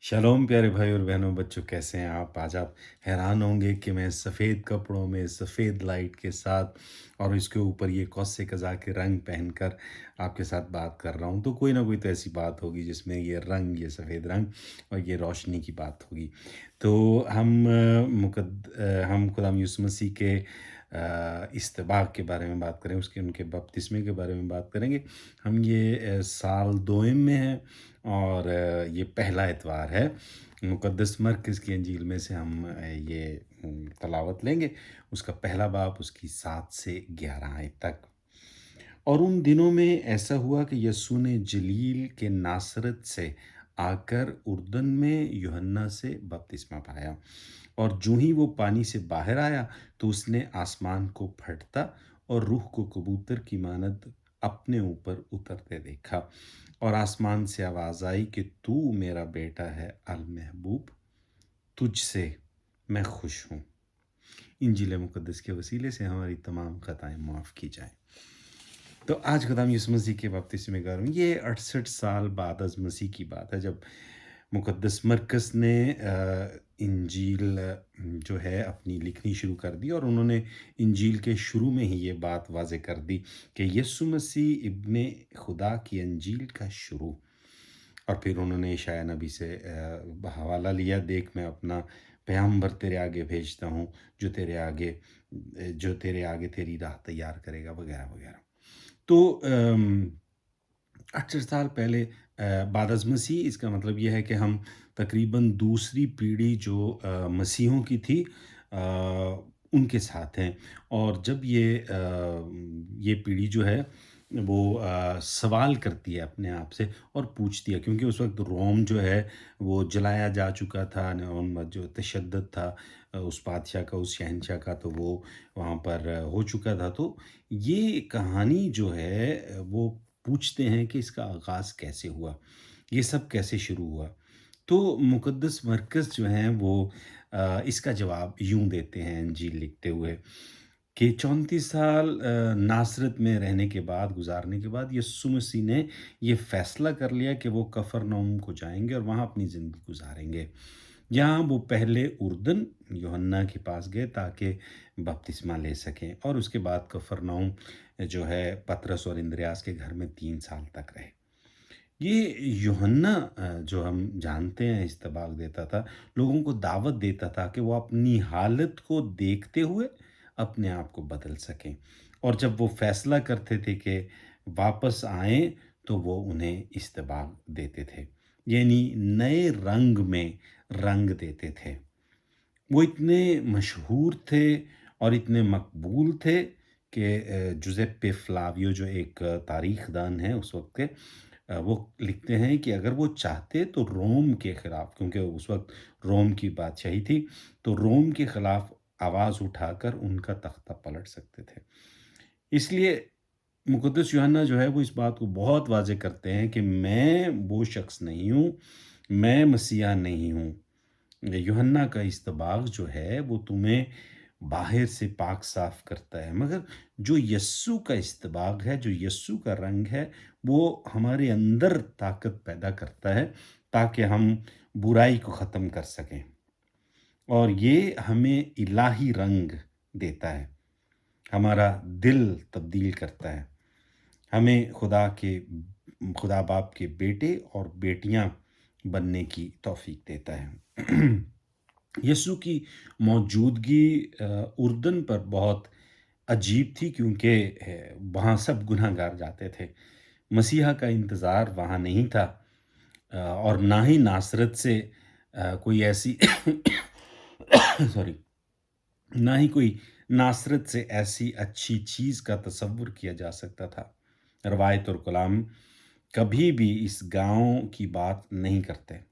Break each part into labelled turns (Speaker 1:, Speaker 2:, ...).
Speaker 1: Shalom प्यारे भाई और बहनों, बच्चों कैसे हैं आप? आज आप हैरान होंगे कि मैं सफ़ेद कपड़ों में, सफ़ेद लाइट के साथ और इसके ऊपर ये कौसे कज़ा के रंग पहनकर आपके साथ बात कर रहा हूँ। तो कोई ना कोई तो ऐसी बात होगी जिसमें ये रंग, ये सफ़ेद रंग और ये रोशनी की बात होगी। तो हम खुदाम यीशु मसीह के इस्तिबाक के बारे में बात करें, उसके उनके बपतिस्मे के बारे में बात करेंगे। हम ये साल दोएम में हैं और ये पहला इतवार है। मुक़द्दस मरकज़ की इंजील में से हम ये तलावत लेंगे। उसका पहला बाब उसकी 7 से 11 आयत तक। और उन दिनों में ऐसा हुआ कि यस्सू ने जलील के नासरत से आकर उर्दन में यूहन्ना से बपतिस्मा पाया। और जूँ ही वो पानी से बाहर आया तो उसने आसमान को फटता और रूह को कबूतर की मानद अपने ऊपर उतरते देखा। और आसमान से आवाज़ आई कि तू मेरा बेटा है अल महबूब, तुझसे मैं खुश हूँ। इंजील मुक़द्दस के वसीले से हमारी तमाम ख़ताएँ माफ़ की जाएँ। तो आज खुदाम यीशु मसीह के बपतिस्मे का ये 68 साल बाद अज़ मसीह की बात है, जब मुक़द्दस मरकस ने इंजील जो है अपनी लिखनी शुरू कर दी। और उन्होंने इंजील के शुरू में ही ये बात वाज़ेह कर दी कि यीशु मसीह इब्ने खुदा की इंजील का शुरू। और फिर उन्होंने यशायाह नबी से हवाला लिया, देख मैं अपना पैगम्बर तेरे आगे भेजता हूँ, जो तेरे आगे तेरी राह तैयार करेगा, वगैरह वगैरह। तो 68 साल पहले बाद अज़ मसीह, इसका मतलब ये है कि हम तकरीबन दूसरी पीढ़ी जो मसीहों की थी, उनके साथ हैं। और जब ये पीढ़ी जो है वो सवाल करती है अपने आप से और पूछती है, क्योंकि उस वक़्त रोम जो है वो जलाया जा चुका था न, उन जो तशद्दुद था उस बादशाह का, उस शहंशाह का, तो वो वहाँ पर हो चुका था। तो ये कहानी जो है वो पूछते हैं कि इसका आगाज़ कैसे हुआ? ये सब कैसे शुरू हुआ? तो मुक़द्दस मरकज़ जो हैं वो इसका जवाब यूँ देते हैं इंजील लिखते हुए कि 34 साल नासरत में रहने के बाद, गुज़ारने के बाद, यीशु मसीह ने ये फ़ैसला कर लिया कि वो कफ़रनहूम को जाएँगे और वहाँ अपनी ज़िंदगी गुज़ारेंगे। यहाँ वो पहले उर्दन यूहन्ना के पास गए ताकि बपतिस्मा ले सकें, और उसके बाद कफरनहूम जो है पतरस और इंद्रियास के घर में 3 साल तक रहे। ये यूहन्ना जो हम जानते हैं इस्तेबाल देता था, लोगों को दावत देता था कि वो अपनी हालत को देखते हुए अपने आप को बदल सकें। और जब वो फैसला करते थे कि वापस आएँ, तो वो उन्हें इस्तेबाल देते थे। यानी नए रंग में रंग देते थे। वो इतने मशहूर थे और इतने मकबूल थे कि जुज़ेप्पे फ्लावियो जो एक तारीख़दान हैं उस वक़्त के, वो लिखते हैं कि अगर वो चाहते तो रोम के ख़िलाफ़, क्योंकि उस वक़्त रोम की बादशाही थी, तो रोम के ख़िलाफ़ आवाज़ उठाकर उनका तख्ता पलट सकते थे। इसलिए मुक़द्दस यूहन्ना जो है वो इस बात को बहुत वाज़ेह करते हैं कि मैं वो शख़्स नहीं हूँ, मैं मसीहा नहीं हूँ। यूहन्ना का इस्तबाग जो है वो तुम्हें बाहर से पाक साफ करता है, मगर जो यस्सु का इस्तबाग है, जो यस्सु का रंग है, वो हमारे अंदर ताकत पैदा करता है ताकि हम बुराई को ख़त्म कर सकें। और ये हमें इलाही रंग देता है, हमारा दिल तब्दील करता है, हमें खुदा बाप के बेटे और बेटियां बनने की तौफीक देता है। यीशु की मौजूदगी उर्दन पर बहुत अजीब थी, क्योंकि वहाँ सब गुनहगार जाते थे। मसीहा का इंतज़ार वहाँ नहीं था, और ना ही नासरत से कोई ऐसी सॉरी, ना ही कोई नासरत से ऐसी अच्छी चीज़ का तसव्वुर किया जा सकता था। रवायत और कलाम कभी भी इस गाँव की बात नहीं करते।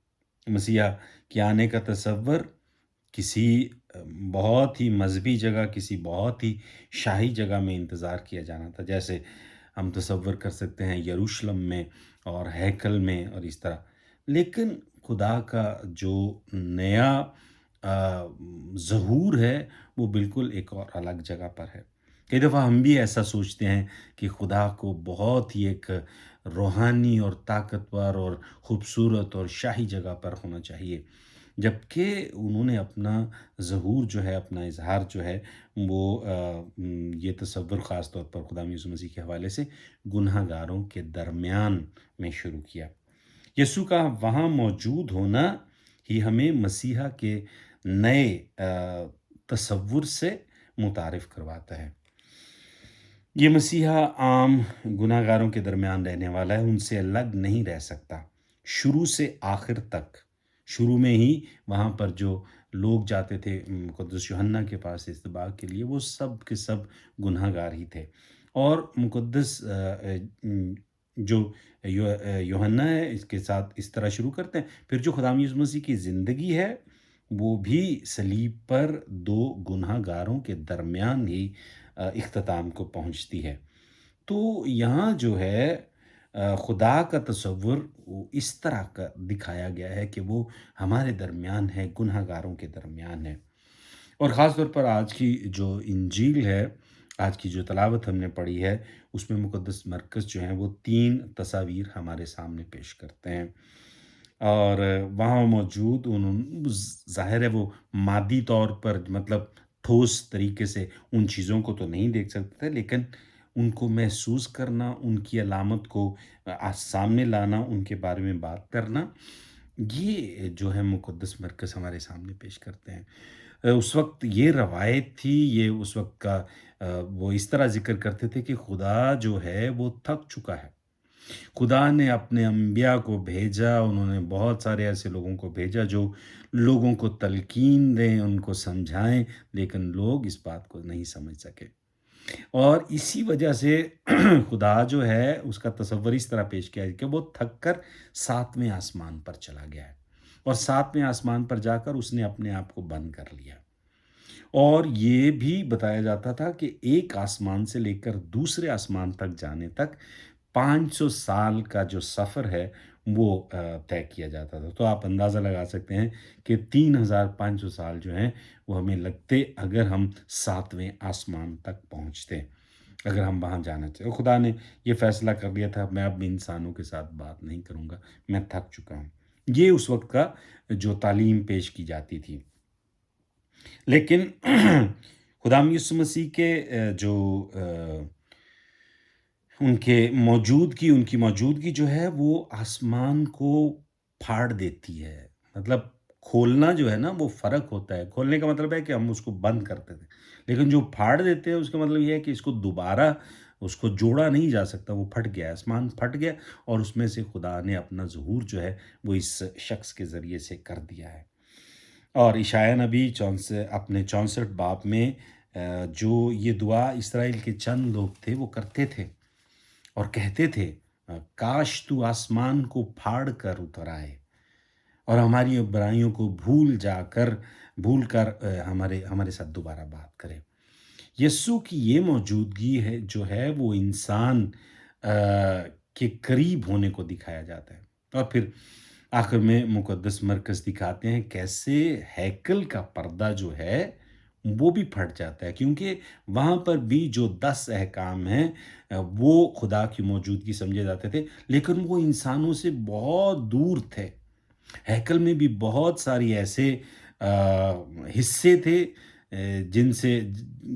Speaker 1: मसीहा के आने का तसव्वुर किसी बहुत ही मज़हबी जगह, किसी बहुत ही शाही जगह में इंतज़ार किया जाना था। जैसे हम तसव्वुर कर सकते हैं यरूशलेम में और हैकल में और इस तरह। लेकिन खुदा का जो नया ज़हूर है, वो बिल्कुल एक और अलग जगह पर है। कई दफ़ा हम भी ऐसा सोचते हैं कि खुदा को बहुत ही एक रूहानी और ताकतवर और खूबसूरत और शाही जगह पर होना चाहिए। जबकि उन्होंने अपना ज़हूर जो है, अपना इज़हार जो है वो ये तसव्वुर ख़ास तौर पर खुदा यीशु मसीह के हवाले से गुनहगारों के दरमियान में शुरू किया। यीशु का वहाँ मौजूद होना ही हमें मसीहा के नए तसव्वुर से मुतारिफ़ करवाता है। ये मसीहा आम गुनहगारों के दरमियान रहने वाला है, उनसे अलग नहीं रह सकता, शुरू से आखिर तक। शुरू में ही वहाँ पर जो लोग जाते थे मुक़द्दस यूहन्ना के पास इत्तबा के लिए, वो सब के सब गुनहगार ही थे। और मुक़द्दस जो यूहन्ना है, इसके साथ इस तरह शुरू करते हैं, फिर जो खुदावंद यीशु मसीह की ज़िंदगी है, वो भी सलीब पर 2 गुनहगारों के दरमियान ही इख्तिताम को पहुँचती है। तो यहाँ जो है खुदा का तसव्वुर वो इस तरह का दिखाया गया है कि वो हमारे दरमियान है, गुनहगारों के दरमियान है। और ख़ास तौर पर आज की जो इंजील है, आज की जो तिलावत हमने पढ़ी है, उसमें मुक़द्दस मरकज़ जो हैं वो 3 तस्वीर हमारे सामने पेश करते हैं। और वहाँ मौजूद ज़ाहिर है वो मादी तौर पर मतलब ठोस तरीके से उन चीज़ों को तो नहीं देख सकते थे, लेकिन उनको महसूस करना, उनकी अलामत को सामने लाना, उनके बारे में बात करना, ये जो है मुक़द्दस मरकज़ हमारे सामने पेश करते हैं। उस वक़्त ये रवायत थी, ये उस वक़्त का वो इस तरह ज़िक्र करते थे कि खुदा जो है वो थक चुका है। खुदा ने अपने अंबिया को भेजा, उन्होंने बहुत सारे ऐसे लोगों को भेजा जो लोगों को तल्कीन दें, उनको समझाएँ, लेकिन लोग इस बात को नहीं समझ सके। और इसी वजह से खुदा जो है उसका तसव्वुर इस तरह पेश किया है कि वो थक कर 7वें आसमान पर चला गया है और 7वें आसमान पर जाकर उसने अपने आप को बंद कर लिया। और ये भी बताया जाता था कि एक आसमान से लेकर दूसरे आसमान तक जाने तक 500 साल का जो सफ़र है वो तय किया जाता था। तो आप अंदाज़ा लगा सकते हैं कि 3500 साल जो हैं वो हमें लगते अगर हम 7वें आसमान तक पहुँचते, अगर हम वहाँ जाना चाहें। खुदा ने ये फ़ैसला कर लिया था मैं अब इंसानों के साथ बात नहीं करूँगा, मैं थक चुका हूँ। ये उस वक़्त का जो तालीम पेश की जाती थी। लेकिन खुदाम यीशु मसीह के जो उनकी मौजूदगी जो है वो आसमान को फाड़ देती है। मतलब खोलना जो है ना वो फ़र्क होता है। खोलने का मतलब है कि हम उसको बंद करते थे। लेकिन जो फाड़ देते हैं उसका मतलब ये है कि इसको दोबारा उसको जोड़ा नहीं जा सकता, वो फट गया, आसमान फट गया और उसमें से खुदा ने अपना ज़हूर जो है वो इस शख़्स के ज़रिए से कर दिया है। और इशाया नबी अपने 64 बाब में जो ये दुआ इस्राएल के चंद लोग थे वो करते थे और कहते थे काश तू आसमान को फाड़ कर उतर आए और हमारी बुराइयों को भूल कर हमारे हमारे साथ दोबारा बात करे। यस्सु की ये मौजूदगी है जो है वो इंसान के करीब होने को दिखाया जाता है। और फिर आखिर में मुक़द्दस मरकज़ दिखाते हैं कैसे हैकल का पर्दा जो है वो भी फट जाता है, क्योंकि वहाँ पर भी जो 10 अहकाम हैं वो खुदा की मौजूदगी समझे जाते थे, लेकिन वो इंसानों से बहुत दूर थे। हैकल में भी बहुत सारी ऐसे हिस्से थे जिनसे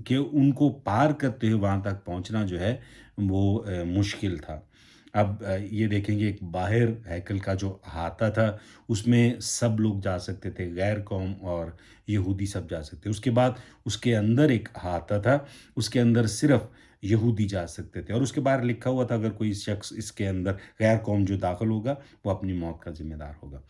Speaker 1: कि उनको पार करते हुए वहाँ तक पहुँचना जो है वो मुश्किल था। अब ये देखेंगे एक बाहर हैकल का जो अहाता था उसमें सब लोग जा सकते थे, गैर कौम और यहूदी सब जा सकते थे। उसके बाद उसके अंदर एक अहाता था, उसके अंदर सिर्फ़ यहूदी जा सकते थे और उसके बाहर लिखा हुआ था अगर कोई शख्स इसके अंदर गैर कौम जो दाखिल होगा वो अपनी मौत का ज़िम्मेदार होगा।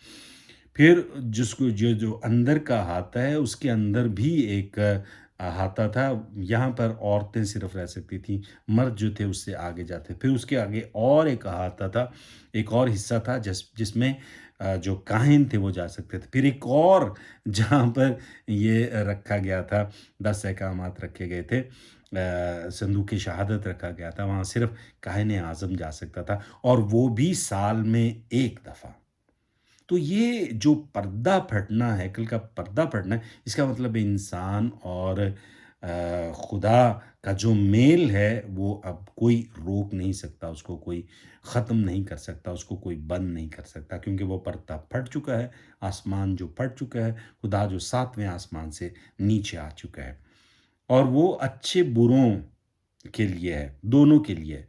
Speaker 1: फिर जिसको जो जो अंदर का अहाता है उसके अंदर भी एक अहाता था, यहाँ पर औरतें सिर्फ़ रह सकती थीं, मर्द जो थे उससे आगे जाते। फिर उसके आगे और एक अहाता था, एक और हिस्सा था जिसमें जो काहिन थे वो जा सकते थे। फिर एक और जहाँ पर ये रखा गया था, 10 अहकामात रखे गए थे, संदूक शहादत रखा गया था, वहाँ सिर्फ़ काहिन आज़म जा सकता था और वो भी साल में 1 दफ़ा। तो ये जो पर्दा फटना है, हैकल का पर्दा फटना है, इसका मतलब है इंसान और खुदा का जो मेल है वो अब कोई रोक नहीं सकता, उसको कोई ख़त्म नहीं कर सकता, उसको कोई बंद नहीं कर सकता, क्योंकि वो पर्दा फट चुका है, आसमान जो फट चुका है, खुदा जो 7वें आसमान से नीचे आ चुका है। और वो अच्छे-बुरों के लिए है, दोनों के लिए है।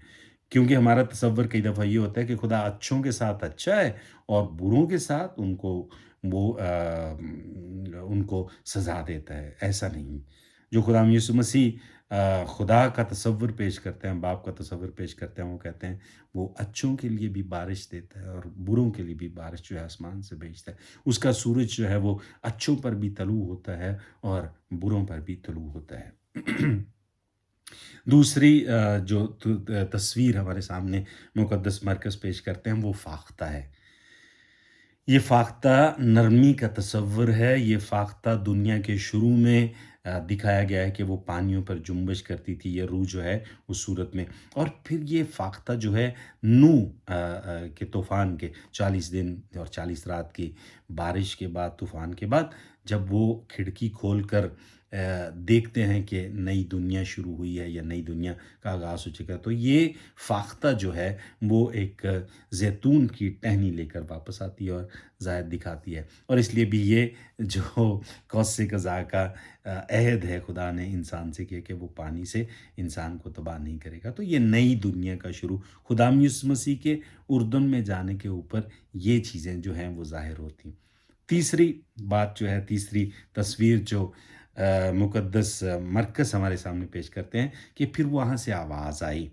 Speaker 1: क्योंकि हमारा तसव्वुर कई दफ़ा ये होता है कि खुदा अच्छों के साथ अच्छा है और बुरों के साथ उनको वो उनको सज़ा देता है, ऐसा नहीं। जो खुदाम यीशु मसीह खुदा का तसव्वुर पेश करते हैं, बाप का तसव्वुर पेश करते हैं, वो कहते हैं वो अच्छों के लिए भी बारिश देता है और बुरों के लिए भी बारिश जो है आसमान से भेजता है। उसका सूरज जो है वो अच्छों पर भी तलू होता है और बुरों पर भी तलू होता है। दूसरी जो तस्वीर हमारे सामने मुक़द्दस मरकज़ पेश करते हैं वो फ़ाख्ता है। ये फ़ाख्ता नरमी का तसव्वुर है, ये फ़ाख्ता दुनिया के शुरू में दिखाया गया है कि वो पानियों पर जुम्बिश करती थी, ये रूह जो है उस सूरत में। और फिर ये फ़ाख्ता जो है नूह के तूफ़ान के 40 दिन और 40 रात की बारिश के बाद, तूफ़ान के बाद, जब वो खिड़की खोल कर देखते हैं कि नई दुनिया शुरू हुई है या नई दुनिया का आगाज़ हो चुका है, तो ये फ़ाख्ता जो है वो एक ज़ैतून की टहनी लेकर वापस आती है और ज़ायद दिखाती है। और इसलिए भी ये जो कौस कज़ा का अहद है खुदा ने इंसान से किया कि वो पानी से इंसान को तबाह नहीं करेगा। तो ये नई दुनिया का शुरू खुदाम यीशु मसीह के उर्दन में जाने के ऊपर ये चीज़ें जो हैं वो ज़ाहिर होती। तीसरी बात जो है, तीसरी तस्वीर जो मुक़द्दस मरकज़ हमारे सामने पेश करते हैं कि फिर वहाँ से आवाज़ आई।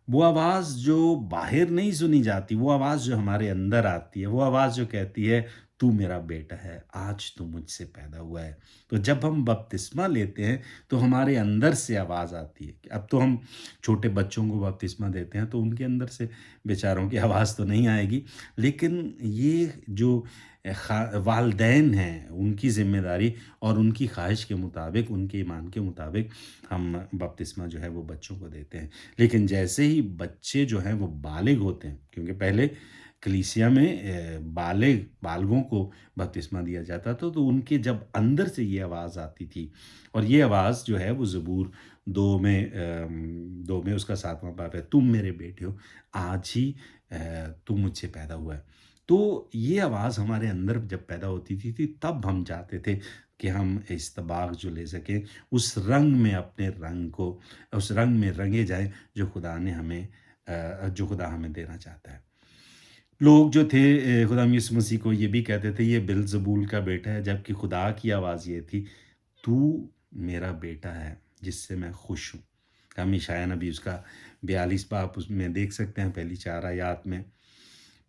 Speaker 1: वो आवाज़ जो बाहर नहीं सुनी जाती, वो आवाज़ जो हमारे अंदर आती है, वो आवाज़ जो कहती है, "तू मेरा बेटा है, आज तू मुझसे पैदा हुआ है।" तो जब हम बपतिस्मा लेते हैं, तो हमारे अंदर से आवाज़ आती है। अब तो हम छोटे बच्चों को बपतिस्मा देते हैं, तो उनके अंदर से बेचारों की आवाज़ तो नहीं आएगी, लेकिन ये जो वालदैन हैं, उनकी ज़िम्मेदारी और उनकी ख़्वाहिश के मुताबिक, उनके ईमान के मुताबिक हम बपतिस्मा जो है, वो बच्चों को देते हैं। लेकिन जैसे ही बच्चे जो हैं वो बालिग होते हैं, क्योंकि पहले कलीसिया में बालगों को बपतिस्मा दिया जाता था, तो उनके जब अंदर से ये आवाज़ आती थी और ये आवाज़ जो है वो ज़बूर 2 में उसका 7वां बाब है, तुम मेरे बेटे हो, आज ही तू मुझसे पैदा हुआ है। तो ये आवाज़ हमारे अंदर जब पैदा होती थी तब हम चाहते थे कि हम इस्तबाग जो ले सकें, उस रंग में अपने रंग को उस रंग में रंगे जाएँ जो खुदा ने हमें जो खुदा हमें देना चाहता है। लोग जो थे खुदा यीशु मसीह को ये भी कहते थे ये बिल्ज़बूल का बेटा है, जबकि खुदा की आवाज़ ये थी, तू मेरा बेटा है जिससे मैं खुश हूँ। हम यशायाह नबी उसका 42 बाब उसमें देख सकते हैं पहली 4 आयत में।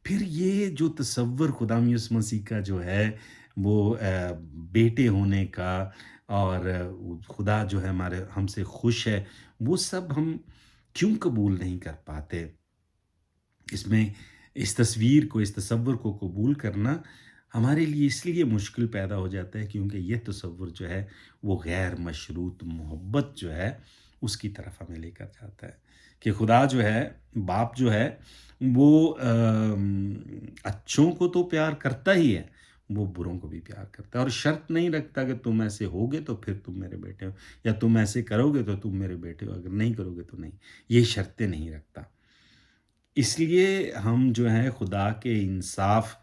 Speaker 1: फिर ये जो तसव्वुर खुदा यीशु मसीह का जो है वो बेटे होने का और खुदा जो है हमारे हमसे खुश है, वो सब हम क्यों कबूल नहीं कर पाते? इसमें इस तस्वीर को, इस तसव्वुर को कबूल करना हमारे लिए इसलिए मुश्किल पैदा हो जाता है क्योंकि ये तसव्वुर जो है वो गैर मशरूत मोहब्बत जो है उसकी तरफ हमें लेकर जाता है। कि खुदा जो है, बाप जो है वो अच्छों को तो प्यार करता ही है, वो बुरों को भी प्यार करता है और शर्त नहीं रखता कि तुम ऐसे होगे तो फिर तुम मेरे बेटे हो या तुम ऐसे करोगे तो तुम मेरे बेटे हो, अगर नहीं करोगे तो नहीं। ये शर्तें नहीं रखता। इसलिए हम जो हैं खुदा के इंसाफ़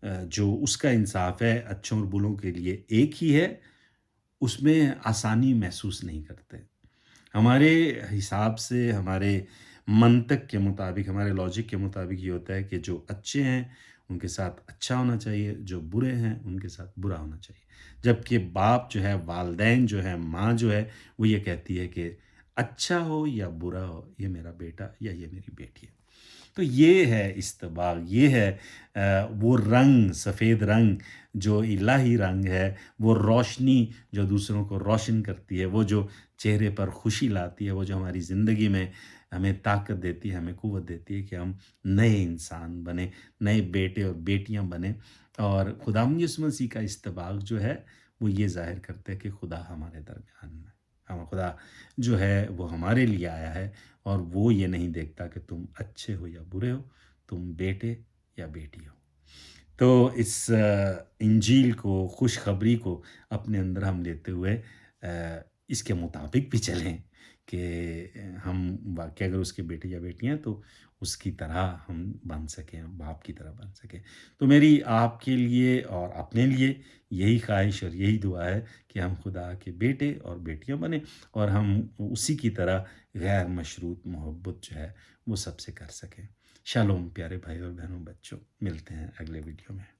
Speaker 1: जो उसका इंसाफ़ है अच्छों और बुरों के लिए एक ही है, उसमें आसानी महसूस नहीं करते। हमारे हिसाब से, हमारे मंतक के मुताबिक, हमारे लॉजिक के मुताबिक ये होता है कि जो अच्छे हैं, उनके साथ अच्छा होना चाहिए, जो बुरे हैं, उनके साथ बुरा होना चाहिए। जबकि बाप जो है, वालदैन जो है, माँ जो है, वो ये कहती है कि अच्छा हो या बुरा हो, ये मेरा बेटा या ये मेरी बेटी है। तो ये है इस्तबाग, ये है वो रंग, सफ़ेद रंग जो इलाही रंग है, वो रोशनी जो दूसरों को रोशन करती है, वो जो चेहरे पर खुशी लाती है, वो जो हमारी ज़िंदगी में हमें ताकत देती है, हमें क़ुव्वत देती है कि हम नए इंसान बनें, नए बेटे और बेटियाँ बनें और खुदावंद यीशु मसीह का इस्तबाग जो है, वो ये ज़ाहिर करता है कि खुदा हमारे दरमियान में है। हम खुदा जो है, वो हमारे लिए आया है और वो ये नहीं देखता कि तुम अच्छे हो या बुरे हो, तुम बेटे या बेटी हो। तो इस इंजील को, खुशखबरी को अपने अंदर हम लेते हुए اس کے مطابق بھی چلیں کہ ہم واقعی اگر اس کے بیٹے یا بیٹی ہیں تو اس کی طرح ہم بن سکیں، باپ کی طرح بن سکیں۔ تو میری آپ کے لیے اور اپنے لیے یہی خواہش اور یہی دعا ہے کہ ہم خدا کے بیٹے اور بیٹیاں بنیں اور ہم اسی کی طرح غیر مشروط محبت جو ہے وہ سب سے کر سکیں۔ شالوم پیارے بھائی اور بہنوں، بچوں، ملتے ہیں اگلے ویڈیو میں۔